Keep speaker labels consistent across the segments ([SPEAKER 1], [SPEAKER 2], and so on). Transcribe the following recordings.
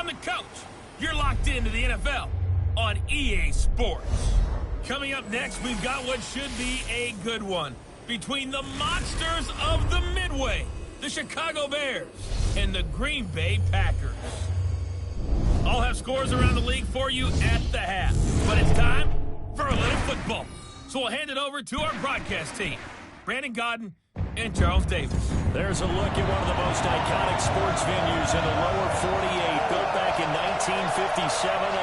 [SPEAKER 1] I'm the coach. You're locked into the NFL on EA Sports. Coming up next, we've got what should be a good one between the monsters of the Midway, the Chicago Bears, and the Green Bay Packers. I'll have scores around the league for you at the half, but it's time for a little football. So we'll hand it over to our broadcast team, Brandon Godden and Charles Davis.
[SPEAKER 2] There's a look at one of the most iconic sports venues in the lower 48, built back in 1957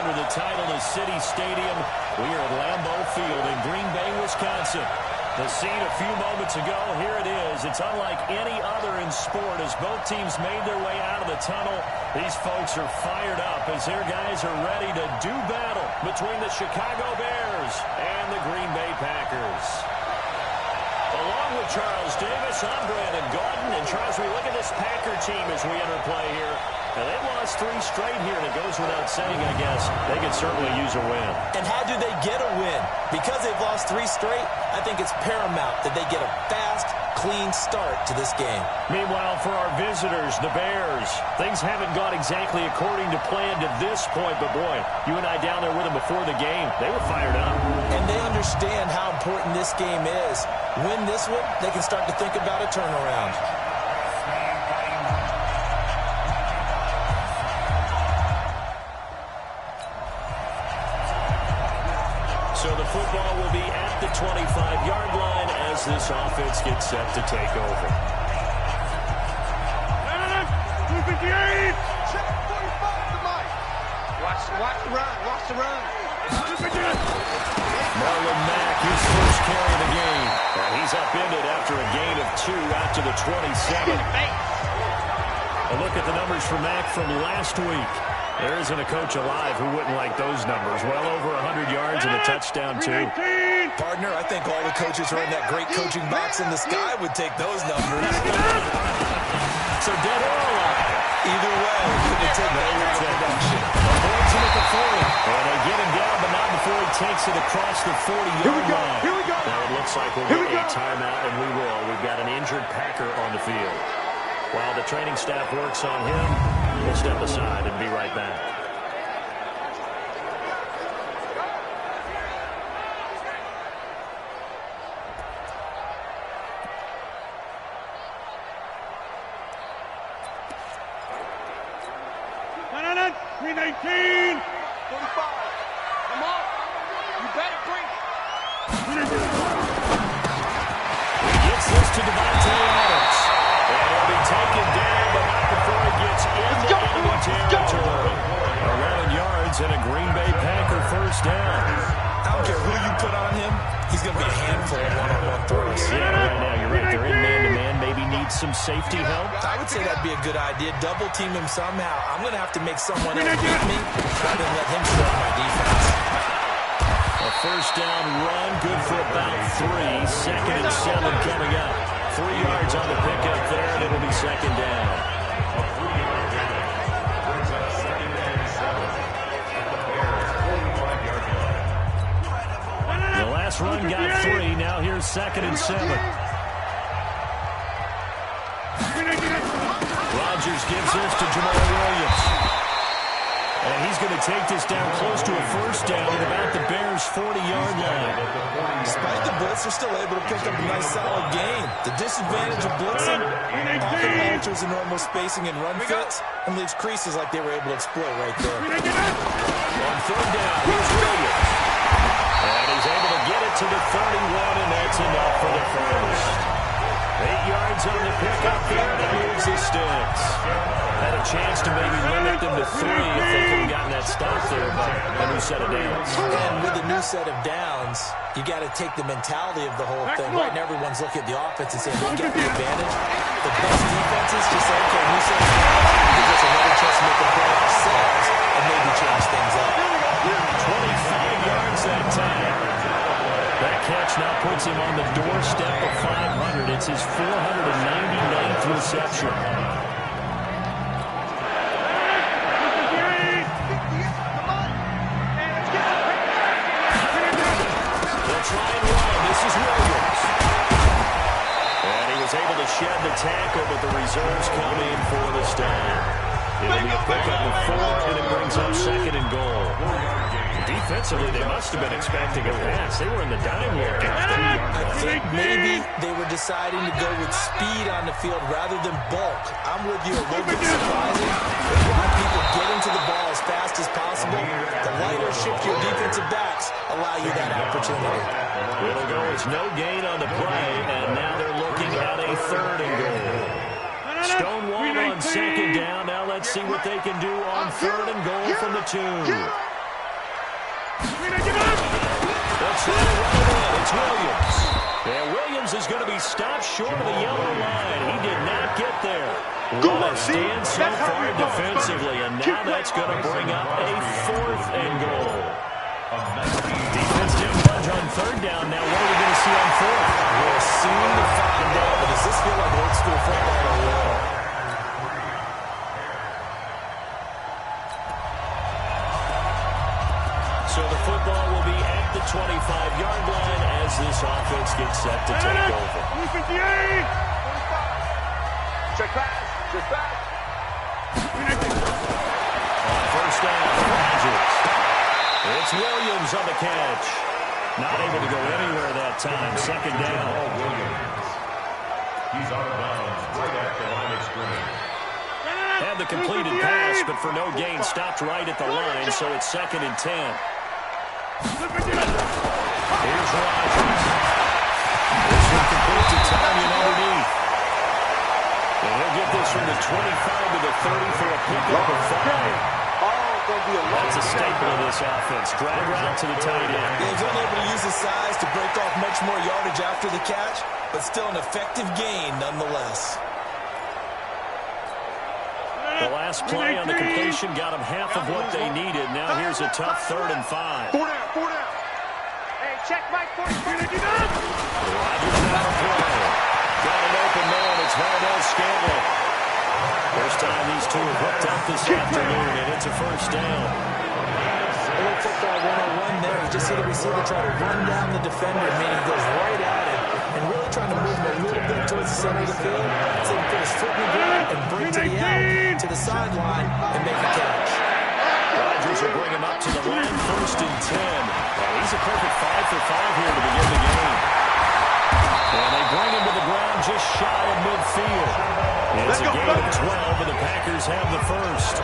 [SPEAKER 2] under the title of City Stadium. We are at Lambeau Field in Green Bay, Wisconsin. The scene a few moments ago, here it is. It's unlike any other in sport as both teams made their way out of the tunnel. These folks are fired up as their guys are ready to do battle between the Chicago Bears and the Green Bay Packers. Along with Charles Davis, I'm Brandon Gaudin. And Charles, we look at this Packer team as we enter play here. Now, they've lost 3 straight here, and it goes without saying, I guess, they could certainly use a win.
[SPEAKER 3] And how do they get a win? Because they've lost 3 straight, I think it's paramount that they get a fast, clean start to this game.
[SPEAKER 2] Meanwhile, for our visitors, the Bears, things haven't gone exactly according to plan to this point, but boy, you and I down there with them before the game, they were fired up.
[SPEAKER 3] And they understand how important this game is. Win this one, they can start to think about a turnaround.
[SPEAKER 2] So the football will be at the 25-yard line as this offense gets set to take over.
[SPEAKER 4] 258! Check 45 to Mike. Watch the run. Watch the run.
[SPEAKER 2] Marlon Mack, his first carry of the game. And he's upended after a gain of 2 out to the 27. A look at the numbers for Mack from last week. There isn't a coach alive who wouldn't like those numbers. Well over 100 yards and a touchdown, too.
[SPEAKER 3] Partner, I think all the coaches are in that great coaching box in the sky would take those numbers.
[SPEAKER 2] So dead or alive?
[SPEAKER 3] Either way, couldn't take that production.
[SPEAKER 2] Avoids him at the 40. And they get him down, but not before he takes it across the 40-yard line.
[SPEAKER 4] Here we go.
[SPEAKER 2] Now it looks like we'll get a timeout, and we will. We've got an injured Packer on the field. While the training staff works on him, we'll step aside and be right back.
[SPEAKER 4] No. 319. 45. Come on. You better bring it.
[SPEAKER 2] He gets this to Devontae Adams. And he'll be taken down, but not before he gets into enemy territory. 11 yards and a Green Bay Packer first down.
[SPEAKER 3] I don't care who you put on him, he's going to be a handful of one-on-one throws.
[SPEAKER 2] Yeah, right now, you're right. They're in man-to-man. Maybe needs some safety help.
[SPEAKER 3] I would say that'd be a good idea. Double team him somehow. I'm going to have to make someone else beat me rather than let him shred my defense.
[SPEAKER 2] A first down run, good for about 3. 2nd and 7 coming up. 3 yards on the pickup there, and it'll be 2nd down. The last run got 3. Now here's 2nd and 7. Rodgers gives this to Jamal Williams. And he's going to take this down close to a first down at about the Bears' 40-yard line.
[SPEAKER 3] Despite the blitz, they're still able to pick up a nice, solid gain. The disadvantage of blitzing often alters the normal spacing and run fits and leaves creases like they were able to exploit right there.
[SPEAKER 2] On 3rd down, here's Williams. And he's able to get it to the 31, and that's enough for the first. 8 yards on the pickup there, and it moves the sticks. Had a chance to maybe limit them to 3 if they could have gotten that stop there, but a new set of downs.
[SPEAKER 3] And with a new set of downs, you got to take the mentality of the whole thing. Right now, everyone's looking at the offense and saying, we got the advantage. The best defenses just say, okay, new set of downs gives us another chance to make a play ourselves and maybe change things up.
[SPEAKER 2] 25 yards that time. That catch now puts him on the doorstep of 500. It's his 499th reception. They'll try and run. This is Williams. And he was able to shed the tackle, but the reserves come in for the stop. It'll be a pickup of 4, and it brings up 2nd and goal. Defensively, they must have been expecting a pass. They were in the dime look after.
[SPEAKER 3] I think maybe they were deciding to go with speed on the field rather than bulk. I'm with you, a little bit surprising. They want people getting to the ball as fast as possible. The lighter, shiftier defensive backs allow you that opportunity.
[SPEAKER 2] It'll go as no gain on the play, and now they're looking at a 3rd and goal. Stonewall on 2nd down. Now let's see what they can do on 3rd and goal from the 2. Let's try to run it in. It's Williams. And Williams is going to be stopped short of the yellow line. He did not get there. What a stand so far defensively, and now that's going to bring up a 4th and goal. Defense didn't budge on 3rd down. Now what are we going to see on 4th?
[SPEAKER 3] We'll soon to find out, but does this feel like old school football or what?
[SPEAKER 2] So the football will be at the 25-yard line as this offense gets set to take over.
[SPEAKER 4] 58! Check back. Check back.
[SPEAKER 2] On 1st down, Rodgers. It's Williams on the catch. Not able to go anywhere that time. 2nd down.
[SPEAKER 5] He's out of bounds right at the line of scrimmage.
[SPEAKER 2] Had the completed pass, but for no gain, stopped right at the line, so it's 2nd and 10. Here's Rodgers. This one complete to Tonyan underneath. And he'll get this from the 25 to the 30 for a pickup of 5. That's a staple of this offense. Drag route to the tight end.
[SPEAKER 3] He's unable to use his size to break off much more yardage after the catch, but still an effective gain nonetheless.
[SPEAKER 2] The last play on the completion got them half of what they needed. Now here's a tough 3rd and 5.
[SPEAKER 4] 4 down. Hey, check Mike 45.
[SPEAKER 2] Rodgers now to play. Got an open man. It's Valdez Scantling. First time these two have hooked up this afternoon, and it's a 1st down.
[SPEAKER 3] A little football 101 there. You just see the receiver try to run down the defender, meaning he goes right at him, and really trying to move him a little bit towards the center of the field. So he can put his foot in the ground and bring to the out, to the sideline, and make a catch.
[SPEAKER 2] Rodgers will bring him up to the line, 1st and 10. Well, he's a perfect 5 for 5 here to begin the game. And they bring him to the ground just shy of midfield. It's a gain of 12, and the Packers have the 1st.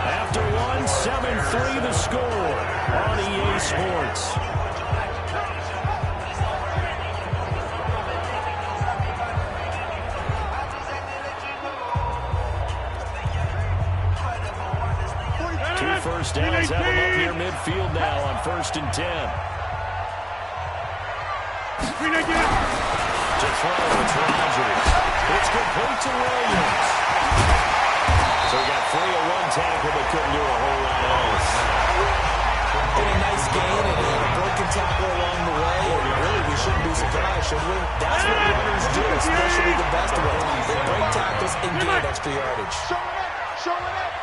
[SPEAKER 2] After 7-3 the score on EA Sports. First downs have him up near midfield now on 1st and 10. To throw, it's Rodgers. It's complete to Williams. So he got 3 on 1 tackle, but couldn't do a whole lot else.
[SPEAKER 3] And a nice gain and a broken tackle along the way. And really, we shouldn't be surprised, should we? That's what runners do, especially the best ones. They break tackles and gain extra yardage.
[SPEAKER 4] Show it up.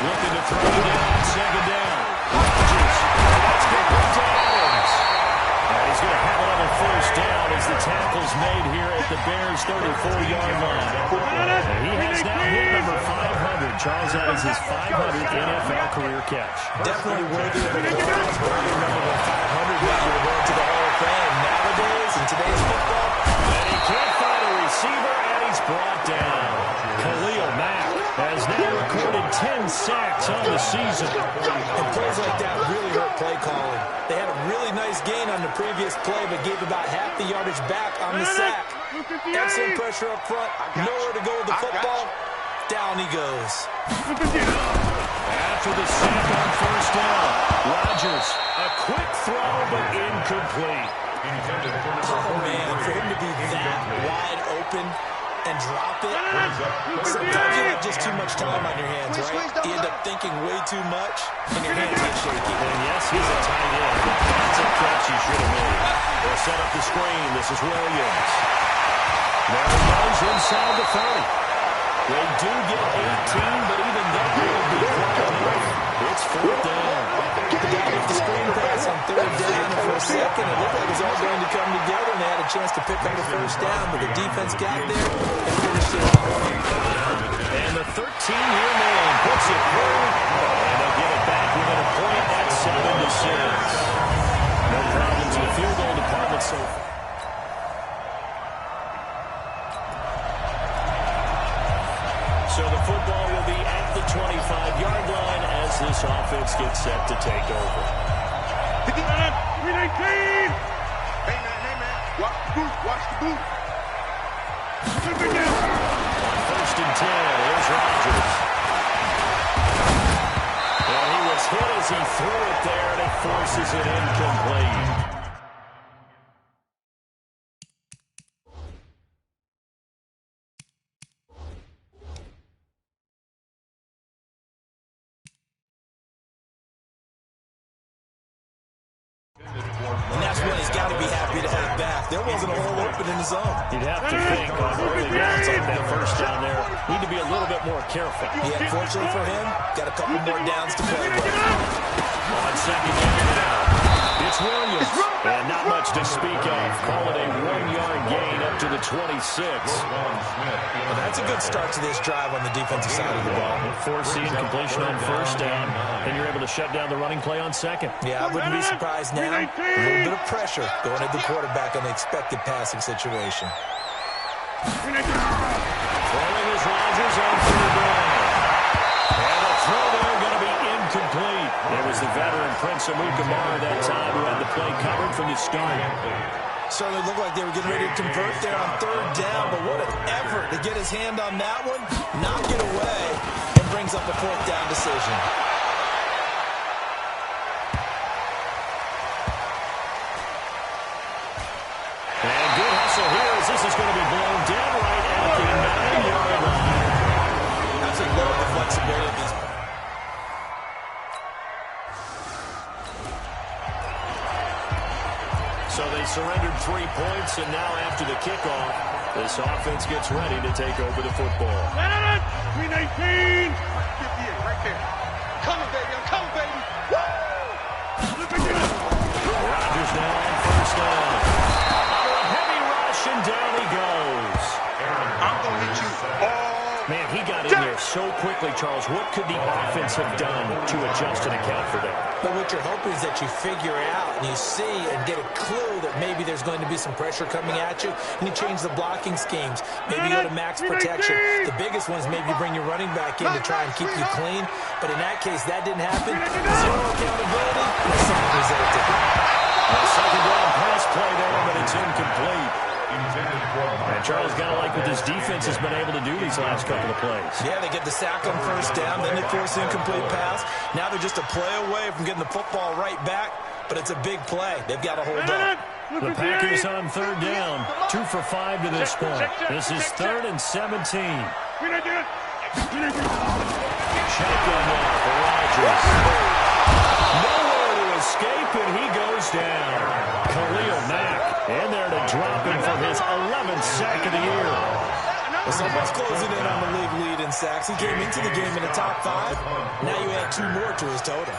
[SPEAKER 2] Looking to throw it down, 2nd down. Rodgers. That's complete to Adams. And he's going to have another 1st down as the tackle's made here at the Bears' 34-yard line. And he has now hit number 500. Charles, that is his 500th NFL career catch.
[SPEAKER 3] Definitely worthy of an applause. But I remember when 500 guys were going to the Hall of Fame. Nowadays, in today's football,
[SPEAKER 2] And he can't find a receiver, and he's brought down. Khalil Mack has now recorded 10 sacks on the season.
[SPEAKER 3] and plays like that really hurt play calling. They had a really nice gain on the previous play, but gave about half the yardage back on the sack. Excellent pressure up front. Nowhere to go with the football. Down he goes.
[SPEAKER 2] After the sack on 1st down, Rodgers, a quick throw, but incomplete.
[SPEAKER 3] Oh, man, for him to be that wide open and drop it, sometimes you have just too much time on your hands, right? You end up thinking way too much, and your hands get shaky.
[SPEAKER 2] And yes, he's a tight end. That's a catch he should have made. They'll set up the screen. This is Williams. There he goes inside the 30. They do get 18
[SPEAKER 3] second, it looked like it was all going to come together, and they had a chance to pick up the first down, but the defense got there and finished it off.
[SPEAKER 2] And the 13-year man puts it through, and they'll get it back within a point at 7-6. No problems in the field goal department so far. So the football will be at the 25-yard line as this offense gets set to take over.
[SPEAKER 4] Hey, man. Watch the boot. Watch the boot.
[SPEAKER 2] On 1st and 10, here's Rodgers. Well, he was hit as he threw it there, and it forces it incomplete.
[SPEAKER 3] And that's when he's got to be happy to have back. There wasn't a hole open in the zone.
[SPEAKER 2] You'd have to think on early downs on that first down there, need to be a little bit more careful.
[SPEAKER 3] Yeah, fortunately for him, got a couple more downs to play with.
[SPEAKER 2] On 2nd down now, it's Williams. And not much to speak of. Call it a 1-yard gain up to the 26.
[SPEAKER 3] Well, that's a good start to this drive on the defensive side of the ball.
[SPEAKER 2] Forcing completion on 1st down, and you're able to shut down the running play on 2nd.
[SPEAKER 3] Yeah, I wouldn't be surprised now. A little bit of pressure going at the quarterback on the expected passing situation.
[SPEAKER 2] Throwing is Rodgers on 3rd down. And the throw there going to be incomplete. There was the veteran Prince Amukamara that time who had the play covered from the start.
[SPEAKER 3] Certainly looked like they were getting ready to convert there on 3rd down, but what an effort to get his hand on that one, knock it away, and brings up a 4th down decision.
[SPEAKER 2] And good hustle here as this is going to be blown down right at the 9-yard line.
[SPEAKER 3] That's a load of flexibility of these.
[SPEAKER 2] So they surrendered 3 points, and now after the kickoff, this offense gets ready to take over the football.
[SPEAKER 4] 319. 58, right there. Coming, baby. I'm coming, baby.
[SPEAKER 2] Rodgers now on 1st down. Under a heavy rush, and down he goes.
[SPEAKER 4] I'm going to hit you all.
[SPEAKER 2] Man, he got in there so quickly, Charles. What could the offense have done to adjust and account for that?
[SPEAKER 3] But what you're hoping is that you figure out and you see and get a clue that maybe there's going to be some pressure coming at you, and you change the blocking schemes. Maybe you go to max protection. The biggest one is maybe you bring your running back in to try and keep you clean. But in that case, that didn't happen. Zero accountability, and the same resulted.
[SPEAKER 2] A 2nd down pass play there, but it's incomplete. And Charles got to like what this defense has been able to do these last couple of plays.
[SPEAKER 3] Yeah, they get the sack on 1st down, then they force the incomplete pass. Now they're just a play away from getting the football right back, but it's a big play. They've got to hold up.
[SPEAKER 2] The Packers on 3rd down, 2 for 5 to this point. This is 3rd and 17. Shotgun now for Rodgers. Nowhere to escape, and he goes down. Khalil Mack in there to drop him for his 11th sack of the year.
[SPEAKER 3] Well, someone's closing in on the league lead in sacks. He came into the game in the top 5. Now you add 2 more to his total.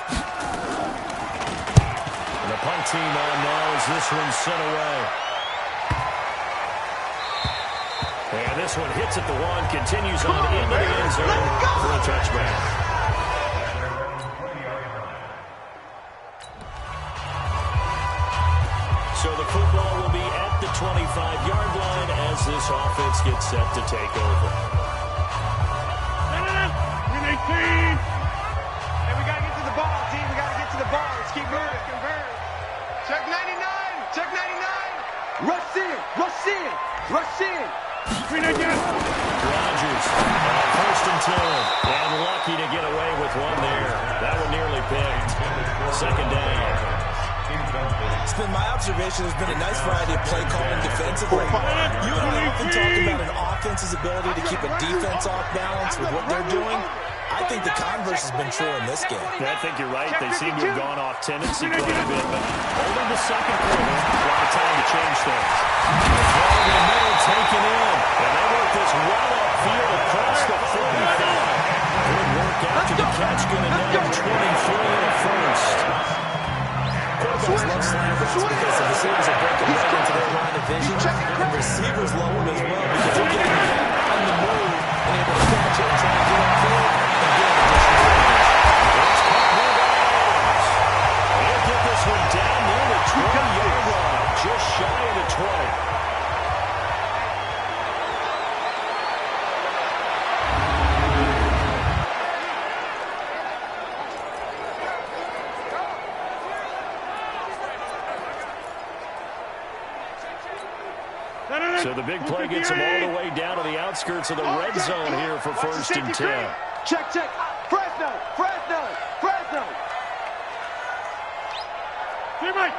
[SPEAKER 2] And the punt team on now as this one's sent away. And this one hits at the 1, continues on into the end zone for a touchback. So the football will be at the 25-yard line as this offense gets set to take over.
[SPEAKER 4] 319. Hey, we got to get to the ball, team. We got to get to the ball. Let's keep moving. Check 99. Check 99. Rush in. Rush in. Rush in.
[SPEAKER 2] Rodgers on 1st and 10. And lucky to get away with one there. That one nearly picked. 2nd down.
[SPEAKER 3] It's been my observation there's been a nice variety of play calling defensively. You and I often talk about an offense's ability to keep a defense off balance with what they're doing. I think the converse has been true in this game.
[SPEAKER 2] I think you're right. They seem to have gone off tendency quite a bit, but over the 2nd quarter, a lot of time to change things. The throw in the middle taken in, and they work this well upfield across the 45. Good work after the catch, going to net 23 in the 1st.
[SPEAKER 3] Quarterbacks love slant routes because
[SPEAKER 2] the big play gets him all the way down to the outskirts of the red zone here for first and 10.
[SPEAKER 4] Check, check. Fresno, Fresno, Fresno. Teammate.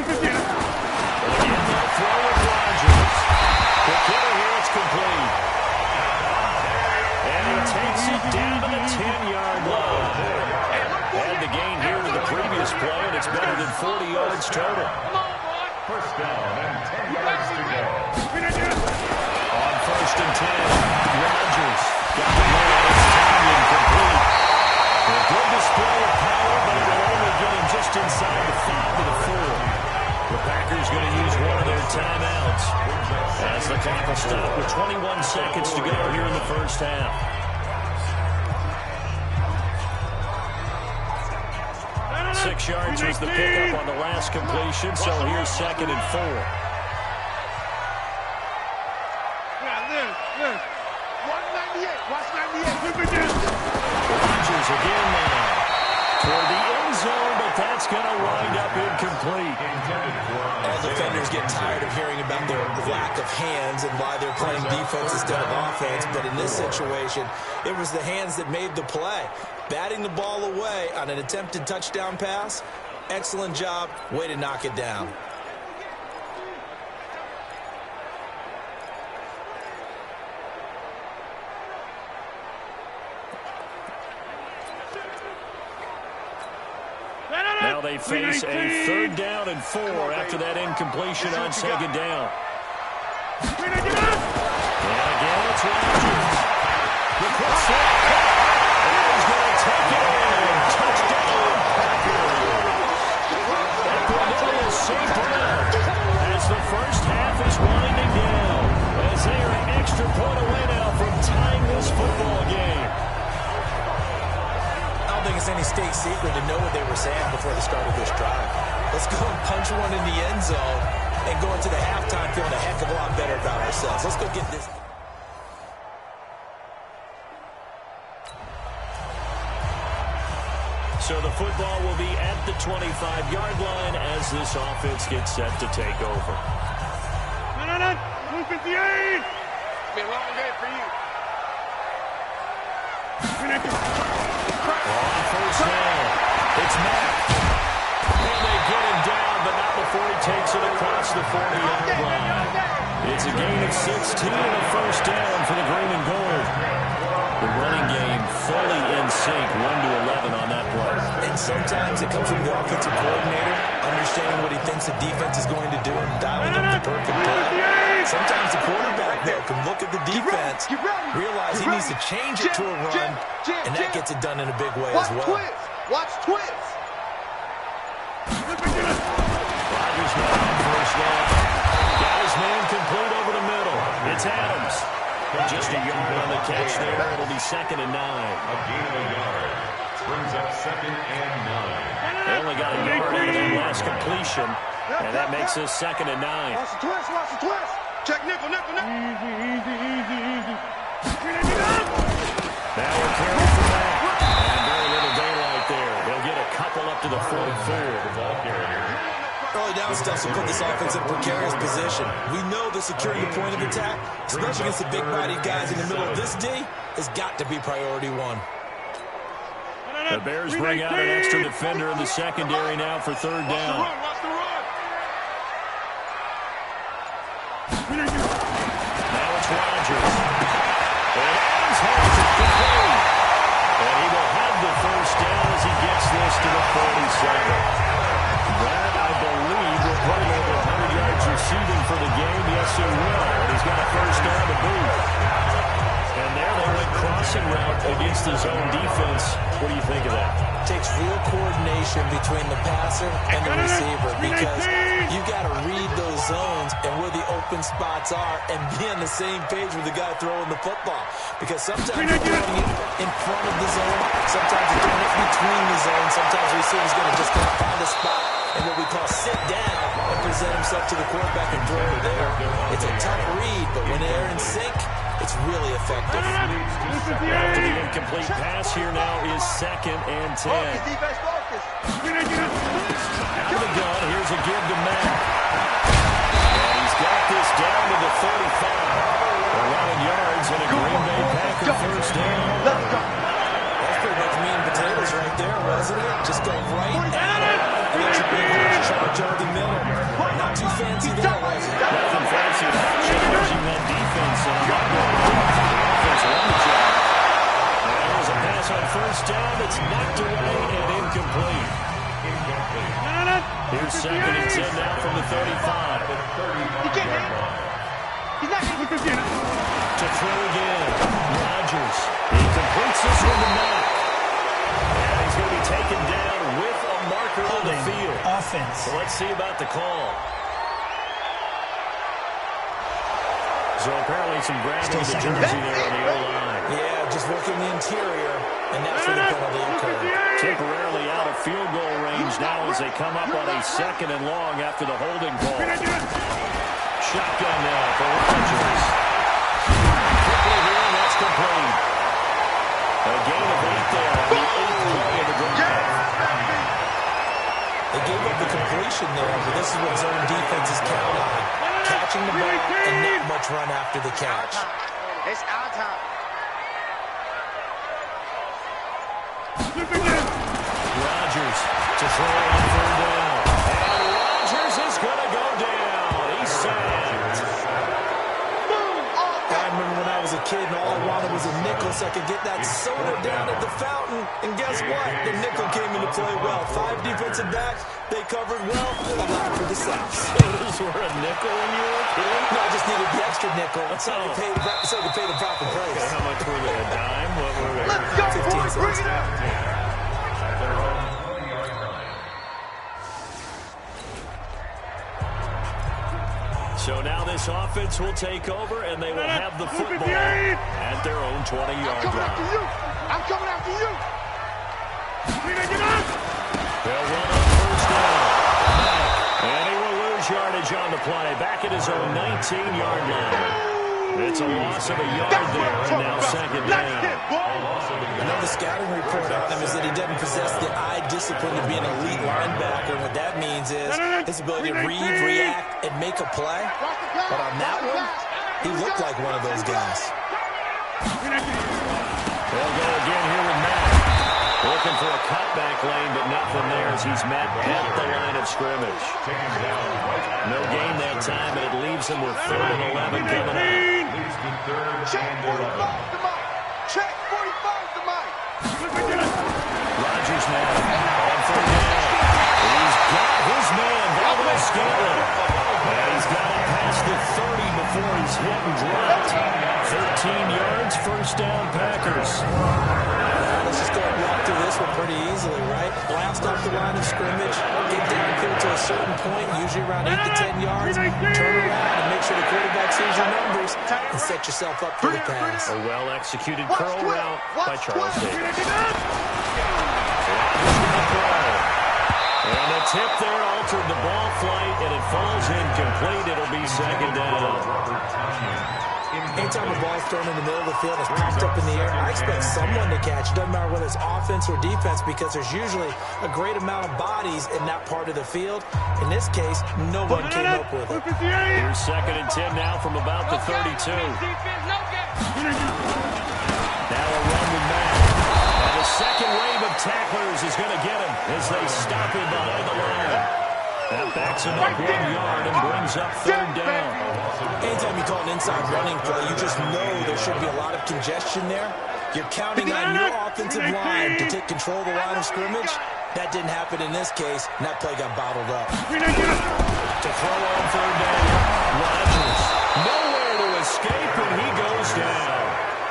[SPEAKER 2] Again, they'll throw with Rodgers. The kicker here, it's complete. And he takes it down to the 10-yard line. And the gain here to the previous play, and it's better than 40 yards total.
[SPEAKER 5] First down and 10 yards to go.
[SPEAKER 2] On first and 10, Rodgers got the ball, and it's timed incomplete. A good display of power, but it will only get him just inside the 5 to the 4. The Packers going to use one of their timeouts as the clock will stop with 21 seconds to go here in the first half. 6 yards was the pickup on the last completion, so here's second and 4.
[SPEAKER 4] Look. 198. Watch 98.
[SPEAKER 2] Rodgers again now toward the end zone, but that's going to wind up incomplete.
[SPEAKER 3] All defenders get tired of hearing about their lack of hands and why they're playing defense instead of offense, but in this situation, it was the hands that made the play. Batting the ball away on an attempted touchdown pass, excellent job, way to knock it down.
[SPEAKER 2] Now they face a third down and 4 after that incompletion on second down. And again, it's Rodgers. The quick snap. And he's going to take it in. Touchdown, Packers. Equinemius St. Brown as the first half is winding down, as they are an extra point away now from tying this football game.
[SPEAKER 3] I don't think it's any state secret to know what they were saying before the start of this drive. Let's go and punch one in the end zone and go into the halftime feeling a heck of a lot better about ourselves. Let's go get this.
[SPEAKER 2] So the football will be at the 25-yard line as this offense gets set to take over.
[SPEAKER 4] Move 58. Be a long day for you.
[SPEAKER 2] On first down, it's Mack. And they get him down, but not before he takes it across the 40-yard line. It's a gain of 16 and a first down for the green and gold. The running game fully in sync, 1-11 on that play.
[SPEAKER 3] And sometimes it comes from the offensive coordinator, understanding what he thinks the defense is going to do and dialing up the perfect play. Sometimes the quarterback, though, can look at the defense, realize he needs to change it to a run, and that gets it done in a big way as well.
[SPEAKER 4] Watch twist.
[SPEAKER 2] Rodgers now on first down. Got his man complete over the middle. It's Adams. Just a yard on the catch there. It'll be second and 9.
[SPEAKER 5] A gain of a yard. Brings up second and 9.
[SPEAKER 2] They only got a yard out of that last completion, and that makes us second and 9.
[SPEAKER 4] Watch the twist. Watch the twist. Check nickel. Easy.
[SPEAKER 2] Now we're carrying from that. And very little daylight there. They'll get a couple up to the 44.
[SPEAKER 5] Ball carrier.
[SPEAKER 3] Early down stuff will put this offense in a precarious position. We know that securing the point of attack, especially against the big-bodied guys in the middle of this D, has got to be priority one.
[SPEAKER 2] The Bears bring out an extra defender in the secondary now for third down.
[SPEAKER 4] Watch the run.
[SPEAKER 2] Now it's Rodgers. And Adams has it complete. And he will have the first down as he gets this to the 47. That, I believe, will put him over 100 yards receiving for the game. Yes, it will. And he's got a first down to boot. And there they went crossing route against his own defense. What do you think of that?
[SPEAKER 3] Takes real coordination between the passer and the receiver, because you got to read those zones and where the open spots are and be on the same page with the guy throwing the football. Because sometimes you're throwing it in front of the zone, sometimes you're throwing it between the zones, sometimes the receiver's going to just find a spot and what we call sit down and present himself to the quarterback and throw it there. It's a tough read, but when they're in sync, it's really effective.
[SPEAKER 2] After the incomplete pass here now is second and 10.
[SPEAKER 4] Defense focus.
[SPEAKER 2] Out of the gun, here's a give to Mack. To throw again. Rodgers. He completes this one to Mack. And he's going to be taken down with a marker on the field.
[SPEAKER 6] Offense.
[SPEAKER 2] So let's see about the call. So apparently some grabbing of the jersey there on the O-line.
[SPEAKER 3] Yeah, just working the interior, and that's where the penalty occurred.
[SPEAKER 2] Temporarily out of field goal range now as they come up on a 2nd and long after the holding call. Shotgun now for Rodgers. Quickly here, and that's complete. A gain of 8 there on the 8th play of the drive.
[SPEAKER 3] They gave up the completion there, but this is what zone defenses count on. Catching the ball and not much run after the catch.
[SPEAKER 4] It's our time.
[SPEAKER 2] Rodgers to throw on 3rd down. And Rodgers is going to go down. He's sacked.
[SPEAKER 3] I remember when I was a kid and all I wanted was a nickel so I could get that soda down at the fountain. And guess what? The nickel came into play well. 5 defensive backs, they covered well. I'm out for the sacks.
[SPEAKER 2] Those were a nickel when you were a kid?
[SPEAKER 3] No, I just needed the extra nickel so I could pay the proper price.
[SPEAKER 2] Okay, how much were they? A dime? What were they?
[SPEAKER 4] Let's go,
[SPEAKER 3] 15
[SPEAKER 4] boys. Bring
[SPEAKER 3] cents.
[SPEAKER 4] it up.
[SPEAKER 2] So now this offense will take over, and they will have the football at their own 20-yard line.
[SPEAKER 4] I'm coming after you.
[SPEAKER 2] They'll run on 1st down. And he will lose yardage on the play. Back at his own 19-yard line. It's a loss of a yard there, and now 2nd down.
[SPEAKER 3] I know the scouting report on him is that he doesn't possess the eye discipline to be an elite linebacker. What that means is his ability to read, react, and make a play. But on that one, he looked like one of those guys.
[SPEAKER 2] They'll go again here with Matt. Looking for a cutback lane, but nothing there as he's met at the line of scrimmage. No gain that time, and it leaves him with 3rd and 11 coming up.
[SPEAKER 4] Check 45 to Mike. Check 45 to Mike.
[SPEAKER 2] Rodgers now on 3rd down. He's got his man, Valdez Scantling. And he's got it past the 30 before he's hit and dropped. 13 yards, 1st down, Packers.
[SPEAKER 3] Let's just go and walk through this one pretty easily, right? Blast off the line of scrimmage, get downfield to a certain point, usually around 8 to 10 yards, turn around and make sure the quarterback sees your numbers and set yourself up for the pass.
[SPEAKER 2] A well-executed curl route by Charles Davis. And a tip there altered the ball flight, and it falls incomplete. It'll be 2nd down.
[SPEAKER 3] Anytime a ball's thrown in the middle of the field and it's popped up in the air, I expect someone to catch. It doesn't matter whether it's offense or defense because there's usually a great amount of bodies in that part of the field. In this case, no one came up with it.
[SPEAKER 2] Here's 2nd and 10 now from about the 32. Now a run with Matt. And the second wave of tacklers is going to get him as they stop him behind the line. That backs him up 1 yard and brings up 3rd down.
[SPEAKER 3] Anytime you call an inside running play, you just know there should be a lot of congestion there. You're counting on your offensive line to take control of the line of scrimmage. That didn't happen in this case, and that play got bottled up.
[SPEAKER 2] To throw on 3rd down, Rodgers. Nowhere to escape, and he goes down.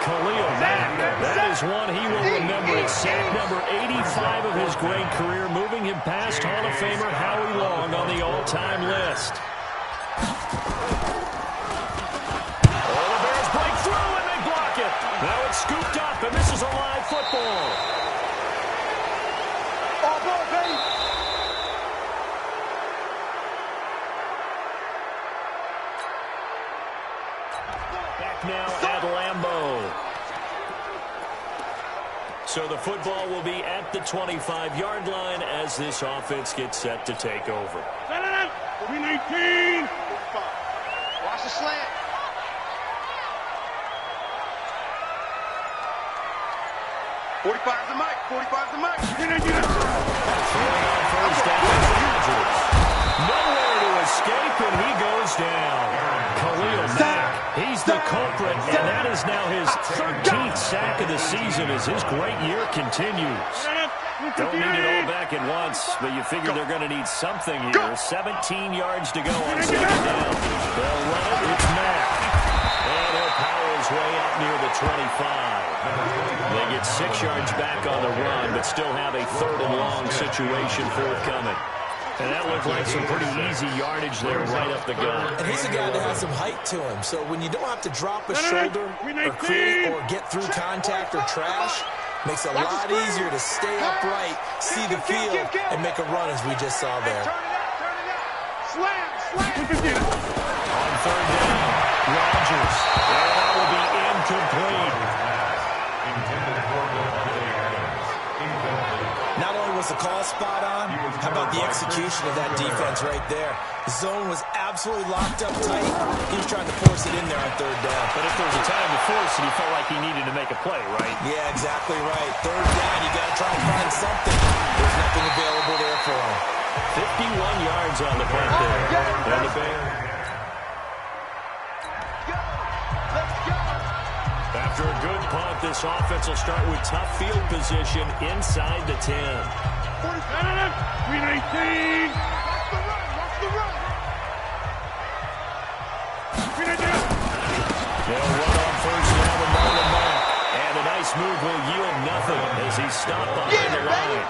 [SPEAKER 2] Khalil Mack, that is one he will remember. It's sack number 85 of his great career, moving him past Hall of Famer Howie Long on the all-time list. Oh, the Bears break through, and they block it. Now it's scooped up, and this is a live football.
[SPEAKER 4] All ball, baby.
[SPEAKER 2] Back now at Lambeau. So the football will be at the 25-yard line as this offense gets set to take over.
[SPEAKER 4] 19. Watch the slant. '45's the mic. 45's the mic.
[SPEAKER 2] First down, Rodgers. Nowhere to escape, and he goes down. Khalil Mack, he's the culprit, and that is now his 13th sack of the season as his great year continues. Don't need it all back at once, but you figure they're going to need something here. 17 yards to go on 2nd down. They'll run it. It's Mack. get 6 yards back on the run, but still have a 3rd and long situation forthcoming. And that looked like some pretty easy yardage there right up the gut.
[SPEAKER 3] And he's a guy that has some height to him. So when you don't have to drop a shoulder or get through contact or trash, makes it a lot easier to stay upright, see the field, and make a run as we just saw there.
[SPEAKER 4] Slam, slam.
[SPEAKER 2] On 3rd down, Rodgers. And that will be incomplete.
[SPEAKER 3] Not only was the call spot on, how about the execution of that defense right there? The zone was absolutely locked up tight. He was trying to force it in there on 3rd down.
[SPEAKER 2] But if there was a time to force it, he felt like he needed to make a play, right?
[SPEAKER 3] Yeah, exactly right. 3rd down, you got to try and find something. There's nothing available there for him.
[SPEAKER 2] 51 yards on the punt there. And the Bears. After a good punt, this offense will start with tough field position inside the 10.
[SPEAKER 4] 319. Watch the run.
[SPEAKER 2] They'll run on 1st down with Marlon Mack. And a nice move will yield nothing as he's stopped behind the line.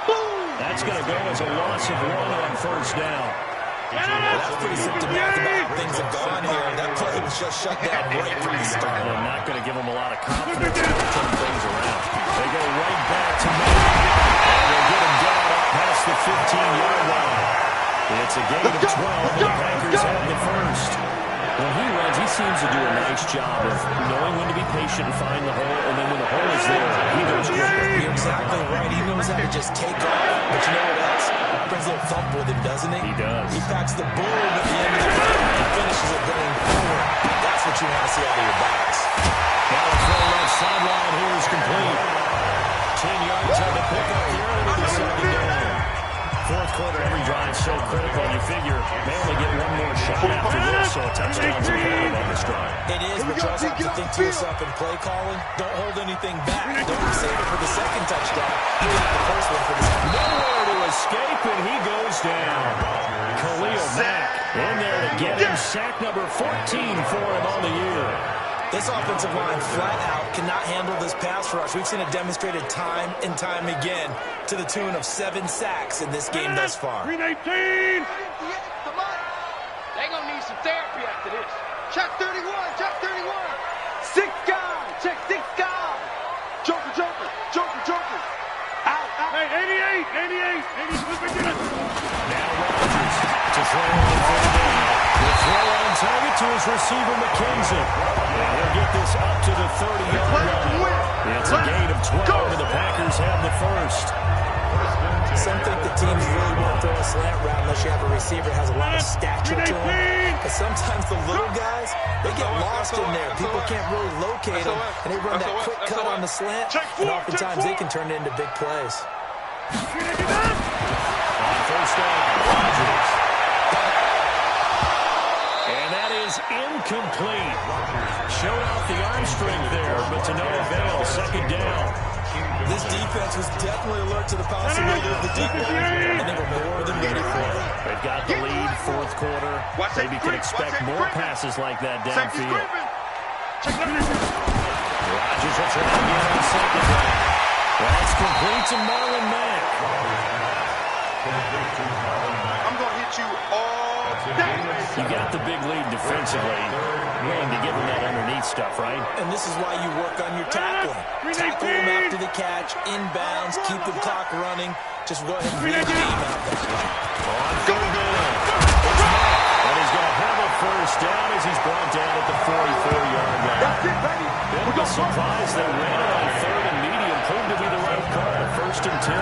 [SPEAKER 2] That's going to go as a loss of 1 on 1st down.
[SPEAKER 3] Well, that's pretty symptomatic about how things have gone here. That play was just shut down right from the start.
[SPEAKER 2] And not going to give them a lot of confidence to turn things around. They go right back to Mack. And they'll get him down up past the 15-yard line. It's a gain of 12, and the Packers have the first. When he runs, he seems to do a nice job of knowing when to be patient and find the hole, and then when the hole is there, he goes quicker.
[SPEAKER 3] You're exactly right. He knows how to just take off. But you know what else? Brings a little thump with him, doesn't he?
[SPEAKER 2] He does.
[SPEAKER 3] He packs the boom at the end of the run. He finishes it going forward. That's what you want to see out of your backs.
[SPEAKER 2] Now the throw left sideline here is complete. 10 yards on the pickup here into the 2nd down. 4th quarter, every drive so critical. You figure may only get one more shot after this, so a touchdown's imperative on this drive.
[SPEAKER 3] It is, but you also have to think to yourself in play calling, don't hold anything back. Don't save it for the 2nd touchdown. You got the 1st one for the 2nd.
[SPEAKER 2] Nowhere to escape, and he goes down. Khalil Mack in there to get him. Sack number 14 for him on the year.
[SPEAKER 3] This offensive line flat out cannot handle this pass rush. We've seen it demonstrated time and time again to the tune of 7 sacks in this game thus far.
[SPEAKER 4] 319. Come on. They're going to need some therapy after this. Check 31. Check 31. 6 guys. Check 6 guys. Joker, Joker. Joker, Joker. Out, out. Hey, 88. 88. Let's begin it.
[SPEAKER 2] Now Rodgers to throw on the 3rd down. The throw on target to his receiver, McKenzie. And he'll get this up to the 30-yard line. It's a gain of 12, and the Packers have the first.
[SPEAKER 3] Some think the teams really won't throw a slant route unless you have a receiver that has a lot of stature to him. But sometimes the little guys, they get lost in there. People can't really locate them, and they run that quick cut on the slant, and oftentimes they can turn it into big plays.
[SPEAKER 2] On 1st down, Rodgers. And that is incomplete. Showed off the arm strength there, but to no avail. 2nd down.
[SPEAKER 3] This defense was definitely alert to the possibility of the deep ball, and they were more than ready for it.
[SPEAKER 2] They've got the lead, 4th quarter. Maybe can expect more passes like that downfield. Rodgers will try again on 2nd down. That's complete to Marlon Mack.
[SPEAKER 4] I'm going to hit you all day.
[SPEAKER 2] You got the big lead defensively. Willing to give him that underneath stuff, right?
[SPEAKER 3] And this is why you work on your tackling. Tackle him after the catch, inbounds, keep the clock running. Just go ahead and read the game out there.
[SPEAKER 2] On 3rd down. It's Mack. And he's going to have a 1st down as he's brought down at the 44-yard line.
[SPEAKER 4] That's it, baby.
[SPEAKER 2] Bit of a surprise they ran it on 3rd and medium. Proved to be the right call. 1st and 10.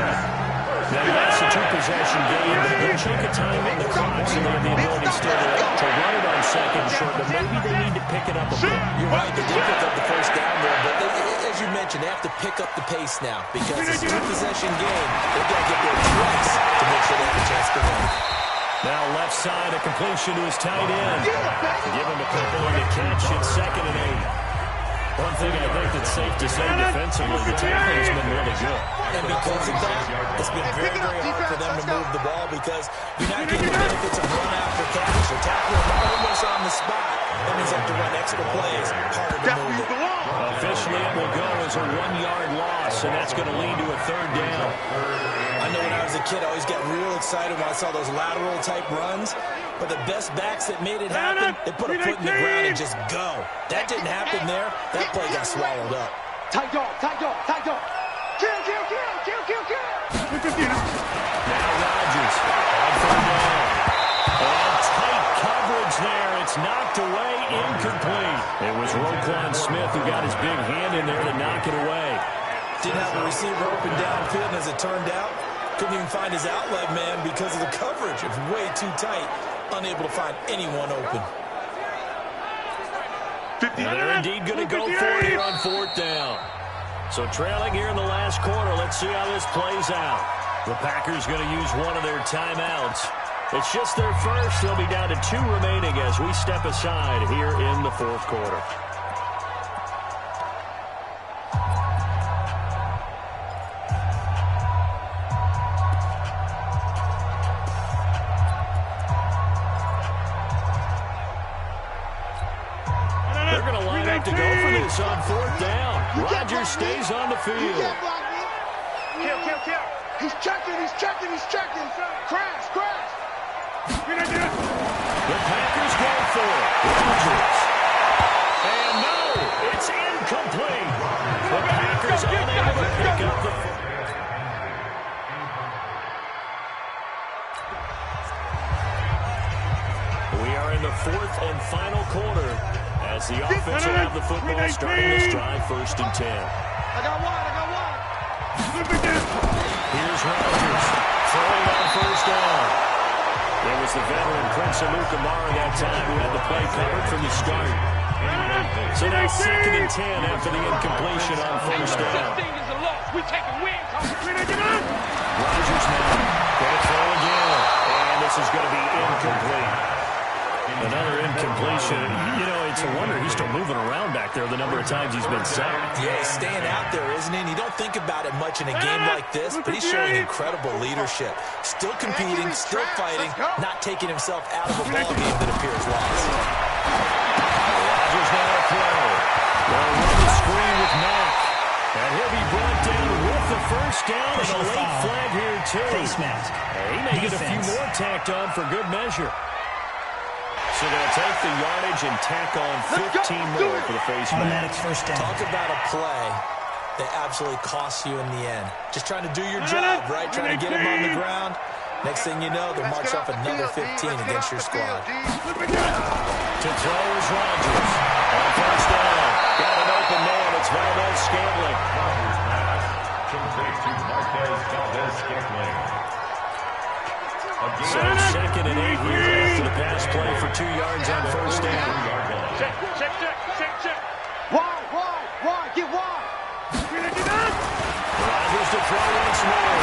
[SPEAKER 2] Now, that's a 2-possession game, but a good chunk of time on the clock, so they have the ability still to run it on 2nd and short, but maybe they need to pick it up a bit.
[SPEAKER 3] You're right, they did pick up the 1st down there, but as you mentioned, they have to pick up the pace now because it's a 2-possession game. They've got to get there twice to make sure they have a chance to win.
[SPEAKER 2] Now left side, a completion to his tight end. Give him a couple on the catch at 2nd and 8. One thing I think that's safe to say defensively, the tackling's been really good.
[SPEAKER 3] And because of that, it's been very, very hard for them to move the ball because you're not getting the benefits of run after catch. They're tackling almost on the spot. That means they have to run extra plays, harder to move it.
[SPEAKER 2] Officially, it will go as a 1-yard loss, and that's going to lead to a 3rd down.
[SPEAKER 3] I know when I was a kid, I always got real excited when I saw those lateral-type runs. But the best backs that made it happen, they put a foot in the ground and just go. That didn't happen there. That play got swallowed up.
[SPEAKER 4] Tight dog, tight dog, tight dog. Kill, kill, kill, kill, kill, kill.
[SPEAKER 2] Now Rodgers on 3rd down. And tight coverage there. It's knocked away, incomplete. It was Roquan Smith who got his big hand in there to knock it away.
[SPEAKER 3] Didn't have a receiver open downfield, and as it turned out, couldn't even find his outlet man because of the coverage. It was way too tight. Unable to find anyone open.
[SPEAKER 2] And they're indeed going to go for it here on 4th down. So trailing here in the last quarter, let's see how this plays out. The Packers going to use one of their timeouts. It's just their first. They'll be down to 2 remaining as we step aside here in the 4th quarter. To go for this on 4th down. Rodgers stays on the field.
[SPEAKER 4] Kill, kill, kill. He's checking, he's checking, he's checking. Crash, crash.
[SPEAKER 2] The Packers go for it. Rodgers. And no, it's incomplete. The Packers unable to pick up the... We are in the 4th and final quarter. As the offense will have the football starting this drive, 1st and 10.
[SPEAKER 4] I got one.
[SPEAKER 2] Here's Rodgers throwing on 1st down. It was the veteran Prince Amukamara that time who had the play covered from the start. So now 2nd and 10 after the incompletion on 1st down. Rodgers now going to throw again, and this is going to be incomplete. Another incompletion. You know, it's a wonder he's still moving around back there the number of times he's been sacked.
[SPEAKER 3] Yeah, he's staying out there, isn't he? And you don't think about it much in a game like this, but he's showing incredible leadership. Still competing, still fighting, not taking himself out of a ball game that appears lost.
[SPEAKER 2] Rodgers now to throw. They'll run the screen with Mack. And he'll be brought down with the 1st down and a late flag here, too.
[SPEAKER 6] Face mask.
[SPEAKER 2] He may get a few more tacked on for good measure. So they'll take the yardage and tack on 15 more for the face
[SPEAKER 6] Automatic
[SPEAKER 2] mask.
[SPEAKER 6] 1st down.
[SPEAKER 3] Talk about a play that absolutely costs you in the end. Just trying to do your job, right? Trying to get him on the ground. Next thing you know, they'll march off another 15 against your squad.
[SPEAKER 2] To throw is Rodgers. On 1st down. Got an open man. It's Valdez-Scantling.
[SPEAKER 5] Complete to Marquez Valdez-Scantling.
[SPEAKER 2] So 2nd and 8 here after the pass play for 2 yards on 1st down.
[SPEAKER 4] Check. Wide, get wide.
[SPEAKER 2] Rodgers to throw once more.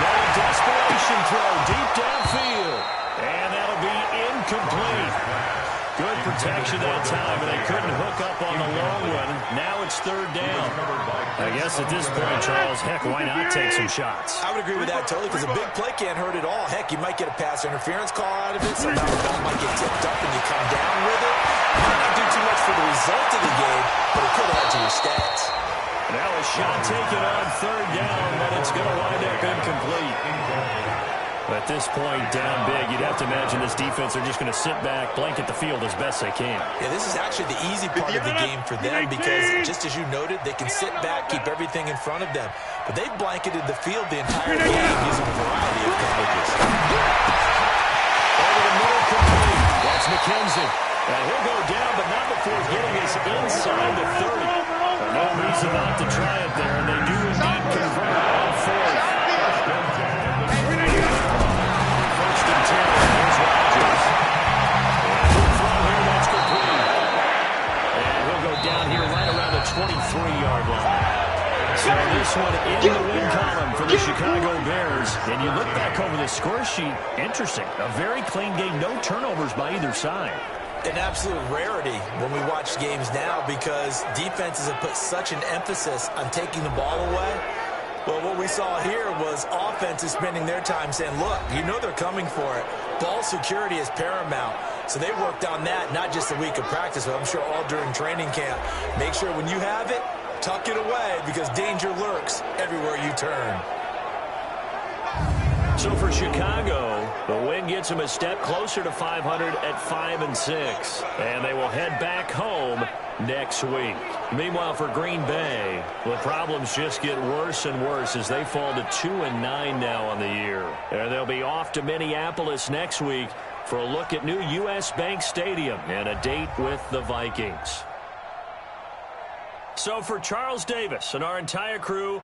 [SPEAKER 2] No desperation throw deep downfield. And that'll be incomplete. Good protection that time, and they couldn't hook up on the long one. Now it's 3rd down. I guess at this point, Charles, heck, why not take some shots?
[SPEAKER 3] I would agree with that totally, because a big play can't hurt at all. Heck, you might get a pass interference call out of it. Somehow the ball might get tipped up and you come down with it. Might not do too much for the result of the game, but it could add to your stats.
[SPEAKER 2] Now a shot taken on 3rd down, but it's going to wind up incomplete. At this point, down big, you'd have to imagine this defense are just going to sit back, blanket the field as best they can.
[SPEAKER 3] Yeah, this is actually the easy part of the game for them because, just as you noted, they can sit back, keep everything in front of them. But they've blanketed the field the entire game using a variety of coverages.
[SPEAKER 2] Over the middle, complete. That's McKenzie. And he'll go down, but not before getting us inside the 30. No reason not to try it there, and they do indeed convert on 4th. Down here right around the 23-yard line. So this one in the win column for the Chicago Bears. And you look back over the score sheet, interesting. A very clean game, no turnovers by either side.
[SPEAKER 3] An absolute rarity when we watch games now because defenses have put such an emphasis on taking the ball away. Well, what we saw here was offenses spending their time saying, look, you know they're coming for it. Ball security is paramount. So they worked on that not just a week of practice, but I'm sure all during training camp. Make sure when you have it, tuck it away because danger lurks everywhere you turn.
[SPEAKER 2] So for Chicago, the win gets them a step closer to 500 at 5-6. And they will head back home next week. Meanwhile, for Green Bay, the problems just get worse and worse as they fall to 2-9 now on the year. And they'll be off to Minneapolis next week for a look at new U.S. Bank Stadium and a date with the Vikings. So for Charles Davis and our entire crew,